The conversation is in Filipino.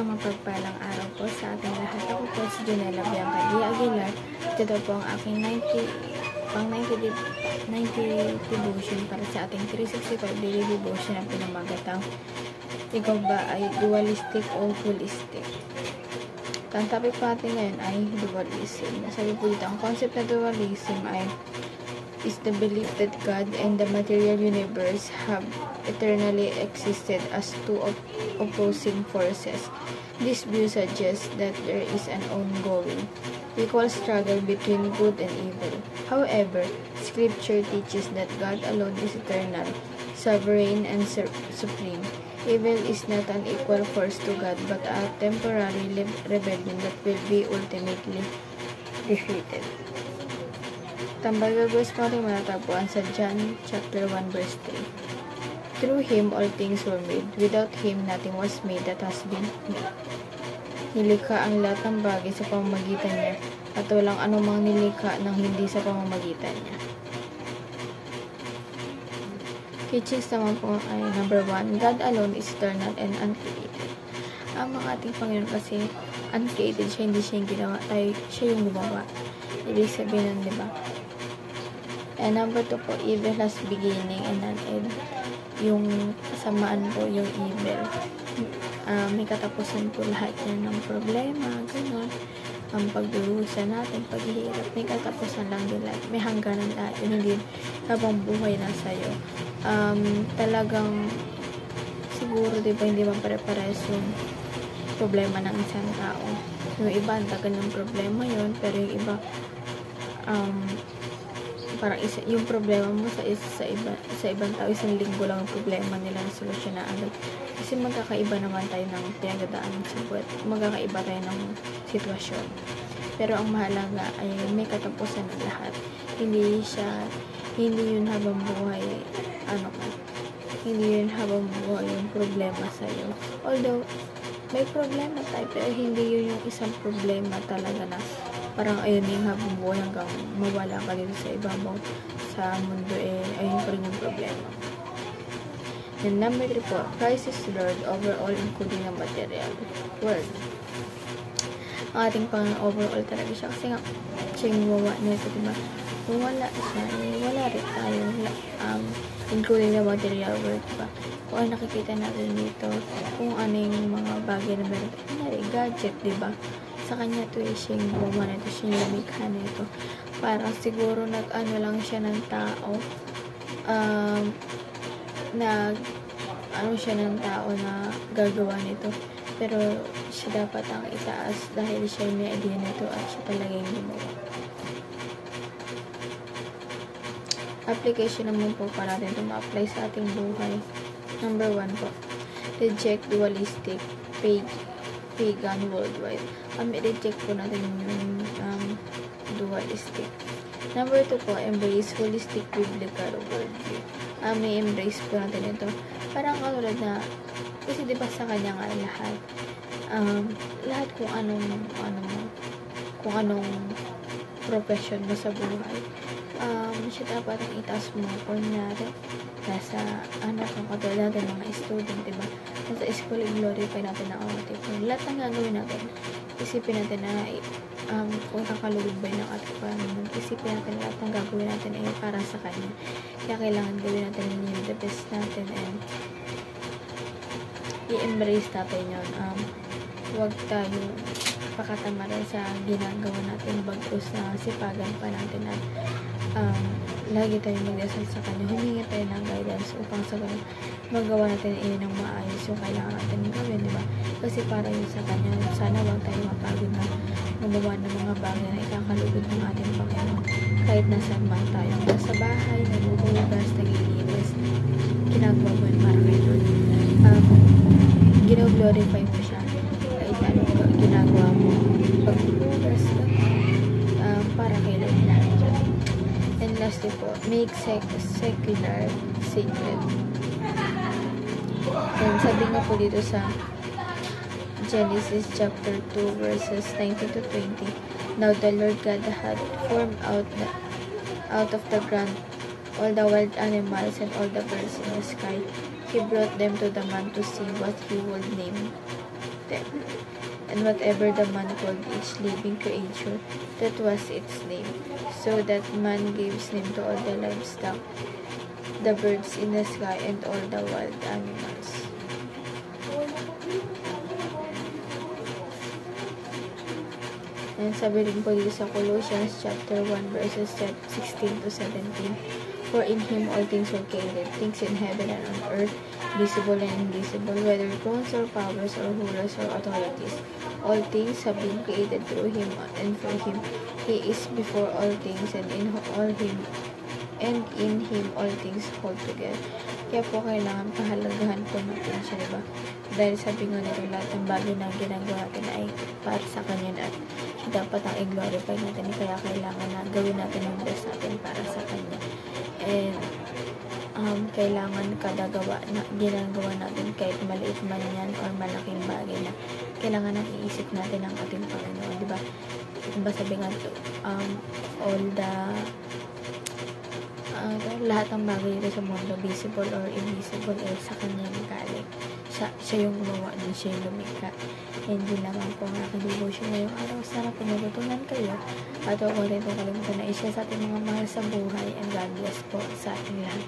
Mapagpalang araw po sa ating lahat. Ako po si Junella Bianca D. Aguilar. Ito daw po ang aking 90 devotion para sa ating 365 daily devotion na pinamagatang ikaw ba ay dualistic o holistic? Ang topic po natin ngayon ay dualism. Sabi po dito, ang concept na dualism is the belief that God and the material universe have eternally existed as two opposing forces. This view suggests that there is an ongoing, equal struggle between good and evil. However, Scripture teaches that God alone is eternal, sovereign, and supreme. Evil is not an equal force to God, but a temporary rebellion that will be ultimately defeated. Tambay-verse po natin matatagpuan sa John chapter 1 verse 3. Through Him all things were made. Without Him nothing was made that has been made. Nilikha ang lahat ng bagay sa pamamagitan niya, at walang anumang nilikha ng hindi sa pamamagitan niya. Teachings naman po ay number 1, God alone is eternal and uncreated. Ang mga ating Panginoon kasi uncreated siya, hindi siya yung ginawa, siya yung gumawa. Ibig sabihin nun, di ba? And number 2 po, evil has beginning and an end. Yung kasamaan po, yung evil. May katapusan po lahat yan ng problema, gano'n. Ang pagdurusa natin, paghihirap, may katapusan lang din lahat. May hangganan lahat. Yun, hindi habang buhay na sa'yo. Talagang siguro, di ba, hindi mapare-pares yung problema ng isang tao. Yung iba, ang tagal ng problema yun, pero yung iba, parang yung problema mo sa ibang tao, isang linggo lang ang problema nila na solusyon na agad. Kasi magkakaiba naman tayo ng pinagdadaanan sa buhat. Magkakaiba tayo ng sitwasyon. Pero ang mahalaga ay may katapusan ng lahat. Hindi yun habang buhay, hindi yun habang buhay yung problema sa'yo. Although, may problema tayo, pero hindi yun yung isang problema talaga na parang ayun yung habang buhay hanggang mawala ka dito sa ibabaw sa mundo, ayun pa rin yung problema. And number 3 po, Christ is Lord over all, including the material world. Ang ating Panginoon overall talaga siya, kasi nga siya yung gumawa nito, diba? Kung wala siya, wala rin tayo, including the material world, diba? Kung ano nakikita natin dito, kung ano yung mga bagay na meron tayo, gadget, diba? Sa kanya to siya yung gumawa nito, siya yung lumikha nito. Parang siguro nag-ano lang siya ng tao, siya ng tao na gagawa nito. Pero siya dapat ang itaas dahil siya yung may idea nito at siya talaga yung gumawa. Application naman po para natin ito ma-apply sa ating buhay. Number 1 po, reject dualistic pagan worldwide. I-reject po natin yung dualistic. Number 2 po, embrace holistic biblical worldview. May embrace po natin ito. Parang katulad na, kasi diba sa kanya nga lahat kung anong profession mo sa buhay, siya dapat ang itaas mo. Kunyari, nasa kung katulad natin mga student, diba? Nasa school, i-glorify natin ang ating Panginoon. Lahat ng gagawin natin, isipin natin na kung kakalugod ba ng ating Panginoon, isipin natin lahat ng gagawin natin ay para sa Kanya. Kaya kailangan gawin natin yung the best natin and i-embrace natin yun. Huwag tayo pakatamaran sa ginagawa natin bagkus na sipagan pa natin at lagi tayo magdasal sa Kanya. Humingi tayo ng guidance upang sa ganun magawa natin ng maayos yung kailangan natin gawin, diba? Kasi para yun sa Kanya, sana wag tayo mapagod na gumawa ng mga bagay na ikakalugod ng ating Panginoon. Kahit nasaan man tayo, nasa bahay, naguhugas, naglilinis, ginagawa mo yun para kay Lord. Gino-glorify mo siya. Kahit anong ginagawa mo, paghuhugas, para kay Lord na. And lastly po, make secular sacred. And sabi nga po dito sa Genesis chapter 2 verses 19 to 20, now the Lord God had formed out of the ground all the wild animals and all the birds in the sky. He brought them to the man to see what he would name whatever the man called each living creature, that was its name. So that man gives name to all the livestock, the birds in the sky, and all the wild animals. And sabi rin po dito sa Colossians chapter 1 verses 16 to 17, for in Him all things were created, things in heaven and on earth, visible and invisible, whether thrones or powers or rulers or authorities. All things have been created through Him and for Him. He is before all things, and in Him all things hold together. Kaya po kailangan pahalagahan po natin siya, diba? Dahil sabi nga nito, lahat ng bagay na ginagawa natin ay para sa Kanya at siya dapat ang i-glorify natin. Kaya kailangan na gawin natin yung best natin para sa Kanya. And kailangan kada gawa na ginagawa natin, kahit maliit man yan or malaking bagay, na kailangan na iisip natin ang ating Panginoon, diba? Diba sabi nga to, lahat ng bagay dito sa mundo, visible or invisible, sa Kanya galing. Siya yung gumawa din, siya yung lumikha. And yun naman po ang aking devotion ngayong araw. Sana po natutunan kayo at huwag mo rin itong kalimutan na isa sa ating mga mahal sa buhay, and God bless po sa ating lahat.